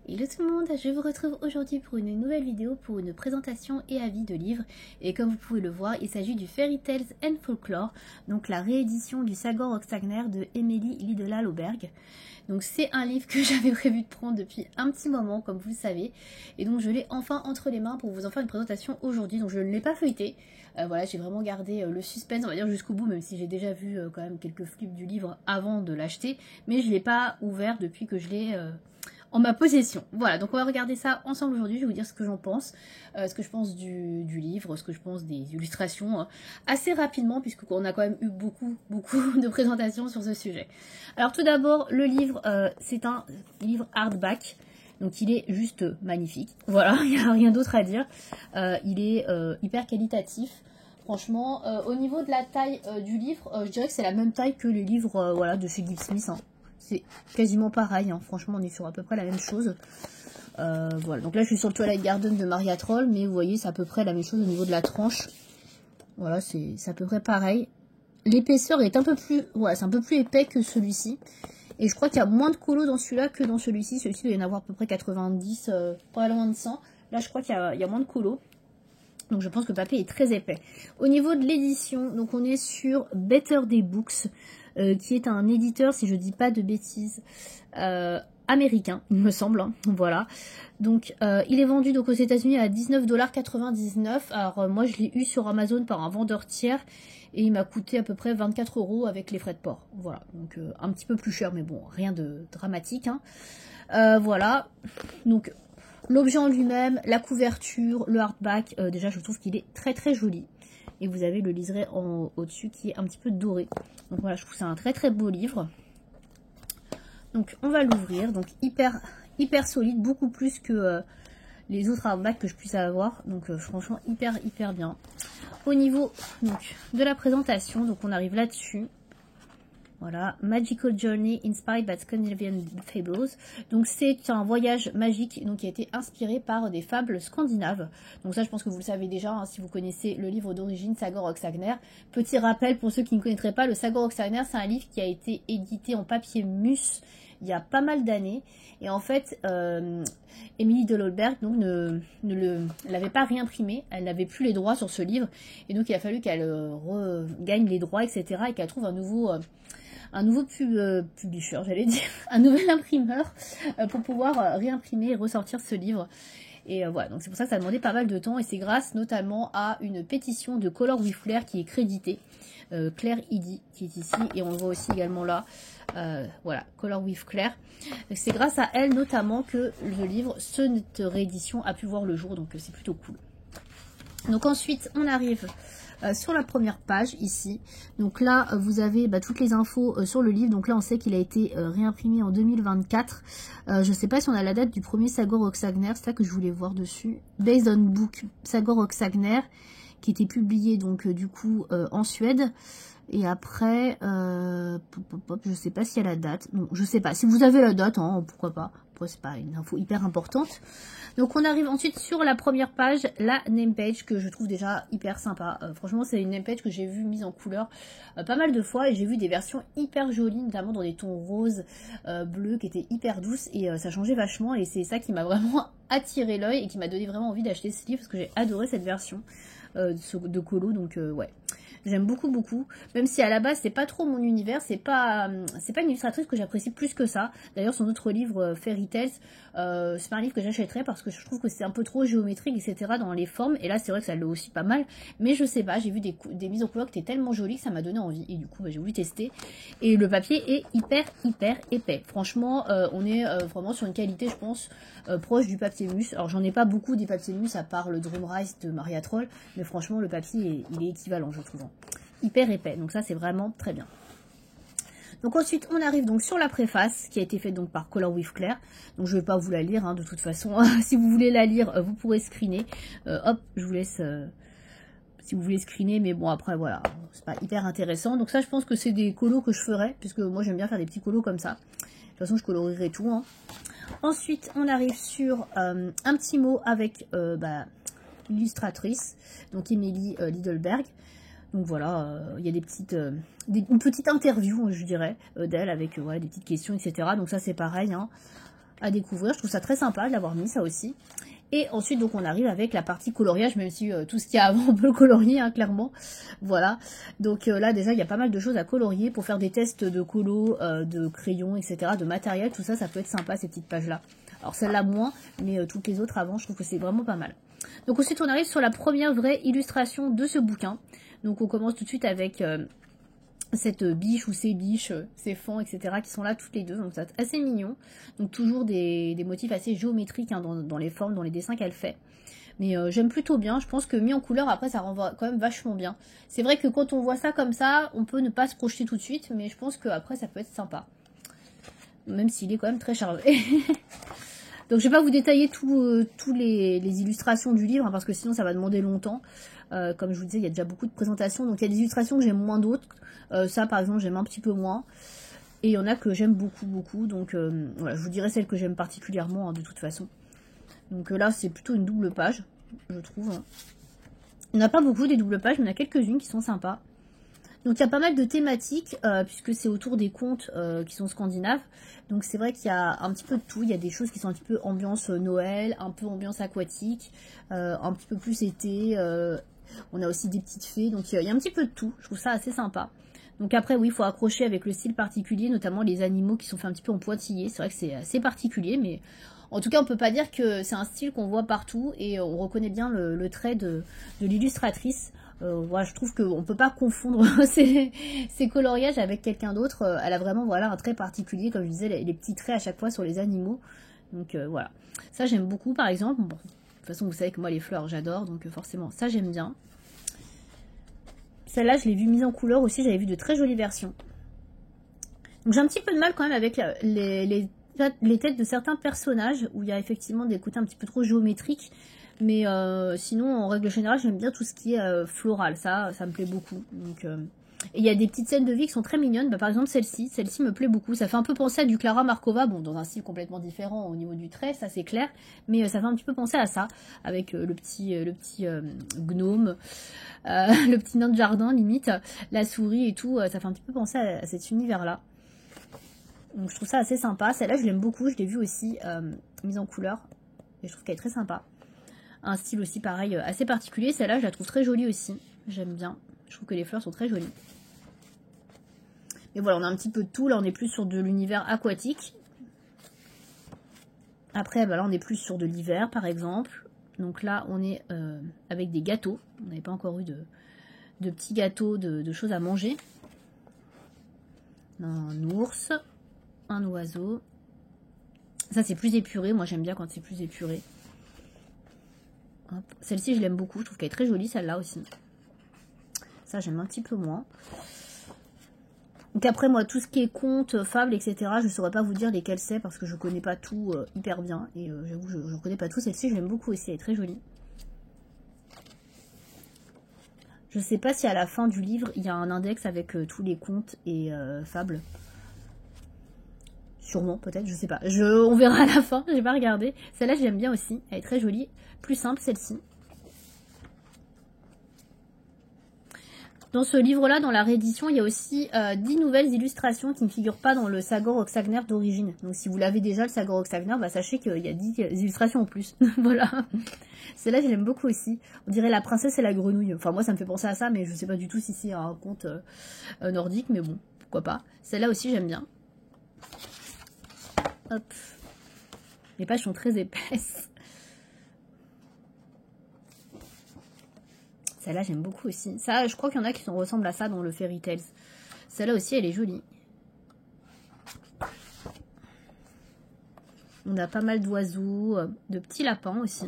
Hello tout le monde, je vous retrouve aujourd'hui pour une nouvelle vidéo pour une présentation et avis de livres. Et comme vous pouvez le voir, il s'agit du Fairy Tales and Folklore, donc la réédition du Sagor Oxagner de Emily Lidela-Loberg. Donc c'est un livre que j'avais prévu de prendre depuis un petit moment, comme vous le savez. Et donc je l'ai enfin entre les mains pour vous en faire une présentation aujourd'hui. Donc je ne l'ai pas feuilleté. Voilà, j'ai vraiment gardé le suspense, on va dire, jusqu'au bout, même si j'ai déjà vu quand même quelques flips du livre avant de l'acheter. Mais je ne l'ai pas ouvert depuis que je l'ai en ma possession. Voilà, donc on va regarder ça ensemble aujourd'hui. Je vais vous dire ce que j'en pense, ce que je pense du livre, ce que je pense des illustrations, assez rapidement, puisqu'on a quand même eu beaucoup de présentations sur ce sujet. Alors tout d'abord, le livre, c'est un livre hardback. Donc il est juste magnifique. Voilà, il n'y a rien d'autre à dire. Il est hyper qualitatif. Franchement, au niveau de la taille du livre, je dirais que c'est la même taille que les livres voilà, de chez Gibb Smith. Hein. C'est quasiment pareil. Hein. Franchement, on est sur à peu près la même chose. Voilà, donc là je suis sur le Twilight Garden de Maria Troll, mais vous voyez, c'est à peu près la même chose au niveau de la tranche. Voilà, c'est à peu près pareil. L'épaisseur est un peu plus, ouais, c'est un peu plus épais que celui-ci. Et je crois qu'il y a moins de colos dans celui-là que dans celui-ci. Celui-ci doit y en avoir à peu près 90, pas loin de 100. Là, je crois qu'il y a moins de colos. Donc je pense que le papier est très épais. Au niveau de l'édition, donc on est sur Better Day Books, qui est un éditeur, si je dis pas de bêtises, américain, il me semble. Hein, voilà. Donc il est vendu donc aux États-Unis à 19,99 $. Alors moi je l'ai eu sur Amazon par un vendeur tiers et il m'a coûté à peu près 24 € avec les frais de port. Voilà, donc un petit peu plus cher, mais bon, rien de dramatique. Hein. Voilà, donc l'objet en lui-même, la couverture, le hardback, déjà je trouve qu'il est très joli. Et vous avez le liseré au-dessus qui est un petit peu doré. Donc voilà, je trouve que c'est un très beau livre. Donc on va l'ouvrir, donc hyper solide, beaucoup plus que les autres hardbacks que je puisse avoir. Donc franchement hyper bien. Au niveau donc, de la présentation, donc on arrive là-dessus. Voilà, Magical Journey Inspired by Scandinavian Fables. Donc c'est un voyage magique donc, qui a été inspiré par des fables scandinaves. Donc ça je pense que vous le savez déjà hein, si vous connaissez le livre d'origine Sagor Oxagner. Petit rappel pour ceux qui ne connaîtraient pas, le Sagor Oxagner c'est un livre qui a été édité en papier mus il y a pas mal d'années. Et en fait, Emily de Loberg donc, ne l'avait pas réimprimé, elle n'avait plus les droits sur ce livre. Et donc il a fallu qu'elle regagne les droits, etc. Et qu'elle trouve un nouveau publisher, j'allais dire, un nouvel imprimeur pour pouvoir réimprimer et ressortir ce livre. Et voilà, donc c'est pour ça que ça a demandé pas mal de temps et c'est grâce notamment à une pétition de Color with Flair qui est créditée, Claire Eddy qui est ici et on le voit aussi également là, voilà, Color with Claire. C'est grâce à elle notamment que le livre, cette réédition a pu voir le jour, donc c'est plutôt cool. Donc ensuite on arrive sur la première page ici. Donc là vous avez toutes les infos sur le livre. Donc là on sait qu'il a été réimprimé en 2024. Je ne sais pas si on a la date du premier Sagor Oxagner, c'est ça que je voulais voir dessus. Based on book Sagor Oxagner qui était publié donc du coup en Suède. Et après, je sais pas s'il y a la date. Non, je sais pas. Si vous avez la date, hein, pourquoi pas. Après, c'est pas une info hyper importante. Donc, on arrive ensuite sur la première page, la name page, que je trouve déjà hyper sympa. Franchement, c'est une name page que j'ai vue mise en couleur pas mal de fois. Et j'ai vu des versions hyper jolies, notamment dans des tons roses, bleus, qui étaient hyper douces. Et ça changeait vachement. Et c'est ça qui m'a vraiment attiré l'œil et qui m'a donné vraiment envie d'acheter ce livre. Parce que j'ai adoré cette version de colo. Donc, ouais. J'aime beaucoup, même si à la base c'est pas trop mon univers, c'est pas une illustratrice que j'apprécie plus que ça. D'ailleurs son autre livre Fairy Tales, c'est pas un livre que j'achèterais parce que je trouve que c'est un peu trop géométrique, etc. dans les formes, et là c'est vrai que ça l'est aussi pas mal, mais je sais pas, j'ai vu des mises en couleur qui étaient tellement jolies que ça m'a donné envie, et du coup j'ai voulu tester, et le papier est hyper épais. Franchement on est vraiment sur une qualité je pense proche du papier mus. Alors j'en ai pas beaucoup des papiers mus à part le Drum Rise de Maria Troll, mais franchement le papier il est équivalent je trouve. Hyper épais, donc ça c'est vraiment très bien. Donc ensuite on arrive donc sur la préface qui a été faite donc par Color with Claire. Donc je vais pas vous la lire hein, de toute façon. Si vous voulez la lire vous pourrez screener. Hop, je vous laisse si vous voulez screener, mais bon après voilà, c'est pas hyper intéressant. Donc ça je pense que c'est des colos que je ferai, puisque moi j'aime bien faire des petits colos comme ça. De toute façon je colorierai tout. Hein. Ensuite on arrive sur un petit mot avec l'illustratrice, donc Emily Lidleberg. Donc voilà, il y a une petite interview, je dirais, d'elle avec des petites questions, etc. Donc ça c'est pareil. Hein. à découvrir. Je trouve ça très sympa de l'avoir mis, ça aussi. Et ensuite, donc, on arrive avec la partie coloriage, même si tout ce qu'il y a avant, on peut le colorier, hein, clairement. Voilà. Donc là, déjà, il y a pas mal de choses à colorier pour faire des tests de colo, de crayons, etc., de matériel. Tout ça, ça peut être sympa, ces petites pages-là. Alors, celle-là, moins, mais toutes les autres avant, je trouve que c'est vraiment pas mal. Donc, ensuite, on arrive sur la première vraie illustration de ce bouquin. Donc, on commence tout de suite avec cette biche ou ces biches, ces fans, etc. qui sont là toutes les deux, donc c'est assez mignon. Donc toujours des motifs assez géométriques hein, dans les formes, dans les dessins qu'elle fait. Mais j'aime plutôt bien, je pense que mis en couleur après ça renvoie quand même vachement bien. C'est vrai que quand on voit ça comme ça, on peut ne pas se projeter tout de suite, mais je pense qu'après ça peut être sympa. Même s'il est quand même très chargé. Donc je vais pas vous détailler tous les illustrations du livre, hein, parce que sinon ça va demander longtemps. Comme je vous disais, il y a déjà beaucoup de présentations, donc il y a des illustrations que j'aime moins d'autres. Ça par exemple j'aime un petit peu moins. Et il y en a que j'aime beaucoup, donc voilà, je vous dirai celles que j'aime particulièrement hein, de toute façon. Donc là c'est plutôt une double page, je trouve. Hein. Il n'y en a pas beaucoup des doubles pages, mais il y en a quelques-unes qui sont sympas. Donc il y a pas mal de thématiques, puisque c'est autour des contes qui sont scandinaves. Donc c'est vrai qu'il y a un petit peu de tout. Il y a des choses qui sont un petit peu ambiance Noël, un peu ambiance aquatique, un petit peu plus été. On a aussi des petites fées. Donc il y a un petit peu de tout. Je trouve ça assez sympa. Donc après oui, il faut accrocher avec le style particulier, notamment les animaux qui sont faits un petit peu en pointillé. C'est vrai que c'est assez particulier, mais en tout cas on peut pas dire que c'est un style qu'on voit partout. Et on reconnaît bien le trait de l'illustratrice. Voilà, je trouve qu'on ne peut pas confondre ces coloriages avec quelqu'un d'autre. Elle a vraiment voilà, un trait particulier, comme je disais, les petits traits à chaque fois sur les animaux. Donc voilà, ça j'aime beaucoup par exemple. Bon, de toute façon vous savez que moi les fleurs j'adore, donc forcément ça j'aime bien. Celle-là je l'ai vue mise en couleur aussi, j'avais vu de très jolies versions. Donc j'ai un petit peu de mal quand même avec les têtes de certains personnages, où il y a effectivement des côtés un petit peu trop géométriques. Mais sinon, en règle générale, j'aime bien tout ce qui est floral. Ça me plaît beaucoup. Donc, et il y a des petites scènes de vie qui sont très mignonnes. Bah, par exemple, celle-ci me plaît beaucoup. Ça fait un peu penser à du Clara Markova. Bon, dans un style complètement différent au niveau du trait, ça c'est clair. Mais ça fait un petit peu penser à ça. Avec le petit gnome, le petit nain de jardin, limite. La souris et tout. Ça fait un petit peu penser à cet univers-là. Donc je trouve ça assez sympa. Celle-là, je l'aime beaucoup. Je l'ai vue aussi mise en couleur. Et je trouve qu'elle est très sympa. Un style aussi pareil, assez particulier. Celle-là, je la trouve très jolie aussi. J'aime bien. Je trouve que les fleurs sont très jolies. Et voilà, on a un petit peu de tout. Là, on est plus sur de l'univers aquatique. Après, bah là, on est plus sur de l'hiver, par exemple. Donc là, on est avec des gâteaux. On n'avait pas encore eu de petits gâteaux, de choses à manger. Un ours, un oiseau. Ça, c'est plus épuré. Moi, j'aime bien quand c'est plus épuré. Celle-ci, je l'aime beaucoup. Je trouve qu'elle est très jolie, celle-là aussi. Ça, j'aime un petit peu moins. Donc après, moi, tout ce qui est contes, fables, etc., je ne saurais pas vous dire lesquels c'est parce que je ne connais pas tout hyper bien. Et j'avoue, je ne connais pas tout. Celle-ci, je l'aime beaucoup aussi. Elle est très jolie. Je ne sais pas si à la fin du livre, il y a un index avec tous les contes et fables. Sûrement, peut-être, je sais pas. On verra à la fin, j'ai pas regardé. Celle-là, j'aime bien aussi. Elle est très jolie. Plus simple, celle-ci. Dans ce livre-là, dans la réédition, il y a aussi 10 nouvelles illustrations qui ne figurent pas dans le Sagor Oxagner d'origine. Donc si vous l'avez déjà, le Sagor Oxagner, bah, sachez qu'il y a 10 illustrations en plus. Voilà. Celle-là, je l'aime beaucoup aussi. On dirait la princesse et la grenouille. Enfin, moi, ça me fait penser à ça, mais je sais pas du tout si c'est un conte nordique, mais bon, pourquoi pas. Celle-là aussi, j'aime bien. Hop. Les pages sont très épaisses. Celle-là, j'aime beaucoup aussi. Ça, je crois qu'il y en a qui ressemblent à ça dans le Fairy Tales. Celle-là aussi, elle est jolie. On a pas mal d'oiseaux, de petits lapins aussi.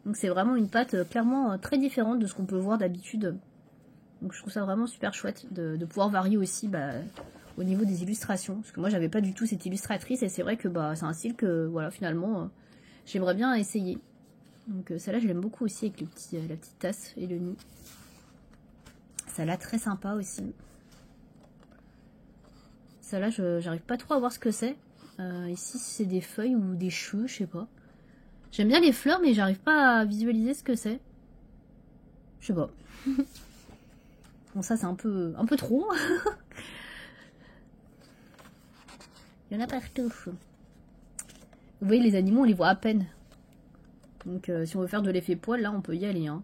Donc c'est vraiment une pâte clairement très différente de ce qu'on peut voir d'habitude. Donc je trouve ça vraiment super chouette de pouvoir varier aussi au niveau des illustrations. Parce que moi j'avais pas du tout cette illustratrice et c'est vrai que c'est un style que voilà finalement j'aimerais bien essayer. Donc celle-là je l'aime beaucoup aussi avec la petite tasse et le nid. Celle-là très sympa aussi. Celle-là j'arrive pas trop à voir ce que c'est. Ici c'est des feuilles ou des cheveux, je sais pas. J'aime bien les fleurs mais j'arrive pas à visualiser ce que c'est. Je sais pas. Bon ça c'est un peu trop. Il y en a partout. Vous voyez, les animaux, on les voit à peine. Donc, si on veut faire de l'effet poil, là, on peut y aller. Hein.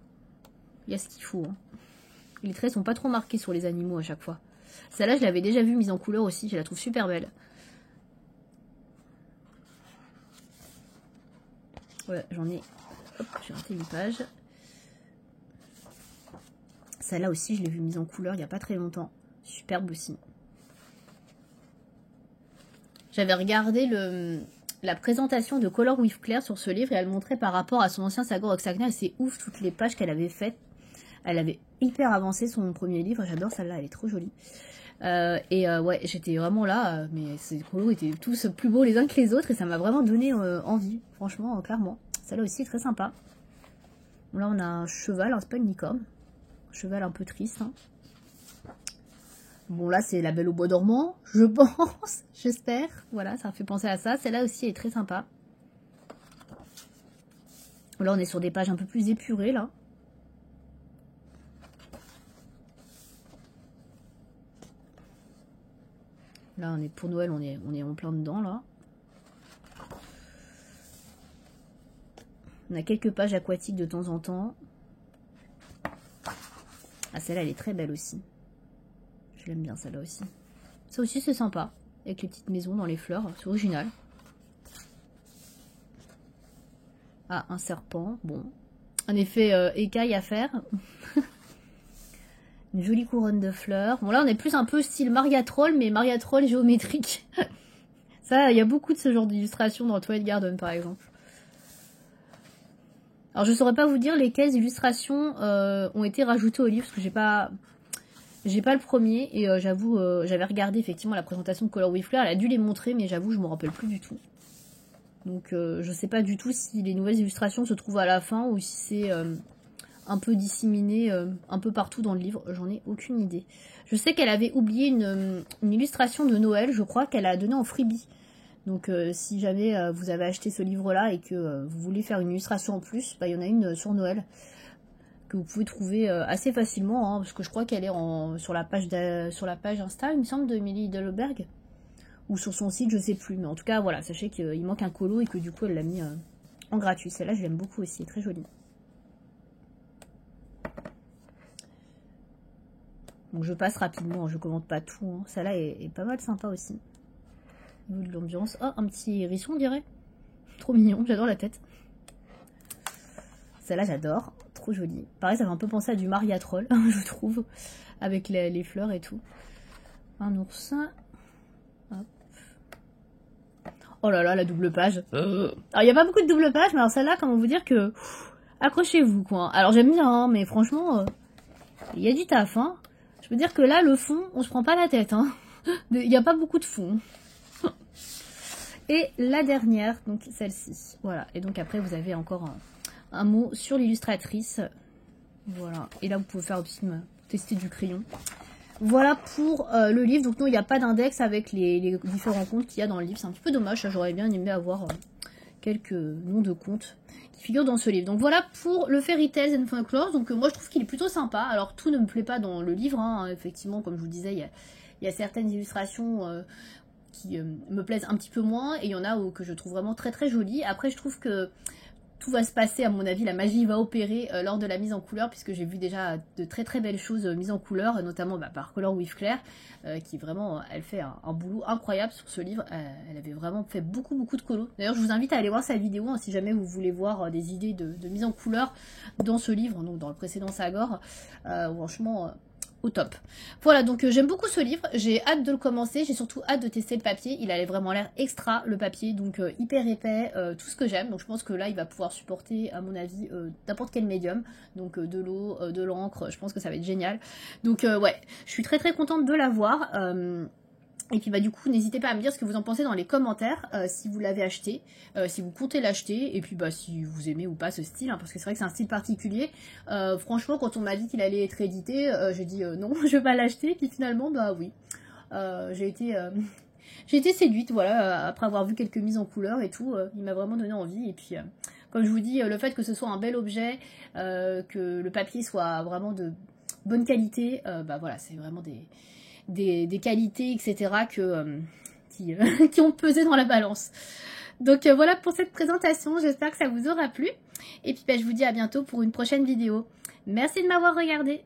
Il y a ce qu'il faut. Hein. Les traits sont pas trop marqués sur les animaux à chaque fois. Celle-là, je l'avais déjà vue mise en couleur aussi. Je la trouve super belle. Voilà, j'en ai... Hop, j'ai raté une page. Celle-là aussi, je l'ai vue mise en couleur il n'y a pas très longtemps. Superbe aussi. J'avais regardé la présentation de Color with Claire sur ce livre et elle montrait par rapport à son ancien Sagor Oxagnar. C'est ouf toutes les pages qu'elle avait faites. Elle avait hyper avancé son premier livre. J'adore celle-là, elle est trop jolie. Ouais, j'étais vraiment là, mais ces colos étaient tous plus beaux les uns que les autres et ça m'a vraiment donné envie, franchement, clairement. Celle-là aussi est très sympa. Bon, là, on a un cheval, hein, c'est pas une licorne. Un cheval un peu triste. Hein. Bon, là, c'est la Belle au bois dormant, je pense, j'espère. Voilà, ça me fait penser à ça. Celle-là aussi est très sympa. Là, on est sur des pages un peu plus épurées, là. Là, on est pour Noël, on est en plein dedans, là. On a quelques pages aquatiques de temps en temps. Ah, celle-là, elle est très belle aussi. Je l'aime bien, celle-là aussi. Ça aussi, c'est sympa. Avec les petites maisons dans les fleurs. C'est original. Ah, un serpent. Bon. Un effet écaille à faire. Une jolie couronne de fleurs. Bon, là, on est plus un peu style Maria Troll, mais Maria Troll géométrique. Ça, il y a beaucoup de ce genre d'illustrations dans Twilight Garden, par exemple. Alors, je ne saurais pas vous dire lesquelles illustrations ont été rajoutées au livre, parce que j'ai pas le premier, et j'avoue, j'avais regardé effectivement la présentation de Color with Claire, elle a dû les montrer, mais j'avoue, je me rappelle plus du tout. Donc, je sais pas du tout si les nouvelles illustrations se trouvent à la fin, ou si c'est un peu disséminé un peu partout dans le livre, j'en ai aucune idée. Je sais qu'elle avait oublié une illustration de Noël, je crois qu'elle a donné en freebie. Donc si jamais vous avez acheté ce livre-là et que vous voulez faire une illustration en plus, bah, il y en a une sur Noël que vous pouvez trouver assez facilement, hein, parce que je crois qu'elle est sur la page Insta, il me semble, de Émilie Delleberg, ou sur son site, je sais plus. Mais en tout cas, voilà, sachez qu'il manque un colo et que du coup, elle l'a mis en gratuit. Celle-là, je l'aime beaucoup aussi, elle est très jolie. Donc je passe rapidement, je commente pas tout. Hein. Celle-là est pas mal sympa aussi. Au niveau de l'ambiance. Oh, un petit hérisson, on dirait. Trop mignon, j'adore la tête. Celle-là, j'adore. Trop jolie. Pareil, ça fait un peu penser à du Maria Troll, je trouve. Avec les fleurs et tout. Un oursin. Hop. Oh là là, la double page. Alors, il n'y a pas beaucoup de double page, mais alors celle-là, comment vous dire que... accrochez-vous, quoi. Alors, j'aime bien, hein, mais franchement, il y a du taf, hein. Je peux dire que là, le fond, on se prend pas la tête, hein. Il n'y a pas beaucoup de fond. Et la dernière, donc celle-ci. Voilà. Et donc après, vous avez encore un mot sur l'illustratrice. Voilà. Et là, vous pouvez faire aussi tester du crayon. Voilà pour le livre. Donc non, il n'y a pas d'index avec les différents comptes qu'il y a dans le livre. C'est un petit peu dommage. J'aurais bien aimé avoir quelques noms de comptes qui figurent dans ce livre. Donc voilà pour le Fairy Tales and Folklore. Donc moi, je trouve qu'il est plutôt sympa. Alors tout ne me plaît pas dans le livre. Hein. Effectivement, comme je vous disais, il y a certaines illustrations... qui me plaisent un petit peu moins, et il y en a que je trouve vraiment très très jolies. Après, je trouve que tout va se passer, à mon avis, la magie va opérer lors de la mise en couleur, puisque j'ai vu déjà de très très belles choses mises en couleur, notamment par Color with Claire, qui vraiment, elle fait un boulot incroyable sur ce livre. Elle avait vraiment fait beaucoup de colos. D'ailleurs, je vous invite à aller voir sa vidéo, hein, si jamais vous voulez voir des idées de mise en couleur dans ce livre, donc dans le précédent Sagor. Franchement... au top. Voilà, donc j'aime beaucoup ce livre, j'ai hâte de le commencer, j'ai surtout hâte de tester le papier, il avait vraiment l'air extra le papier, donc hyper épais, tout ce que j'aime, donc je pense que là il va pouvoir supporter à mon avis n'importe quel médium, donc de l'eau, de l'encre, je pense que ça va être génial. Donc ouais, je suis très très contente de l'avoir. Et puis bah du coup, n'hésitez pas à me dire ce que vous en pensez dans les commentaires, si vous l'avez acheté, si vous comptez l'acheter, et puis bah si vous aimez ou pas ce style, hein, parce que c'est vrai que c'est un style particulier. Franchement, quand on m'a dit qu'il allait être édité, j'ai dit non, je vais pas l'acheter, puis finalement, bah oui, j'ai été séduite, voilà, après avoir vu quelques mises en couleur et tout, il m'a vraiment donné envie, et puis... comme je vous dis, le fait que ce soit un bel objet, que le papier soit vraiment de bonne qualité, bah voilà, c'est vraiment des qualités, etc. qui ont pesé dans la balance. Donc voilà pour cette présentation, j'espère que ça vous aura plu. Et puis je vous dis à bientôt pour une prochaine vidéo. Merci de m'avoir regardé.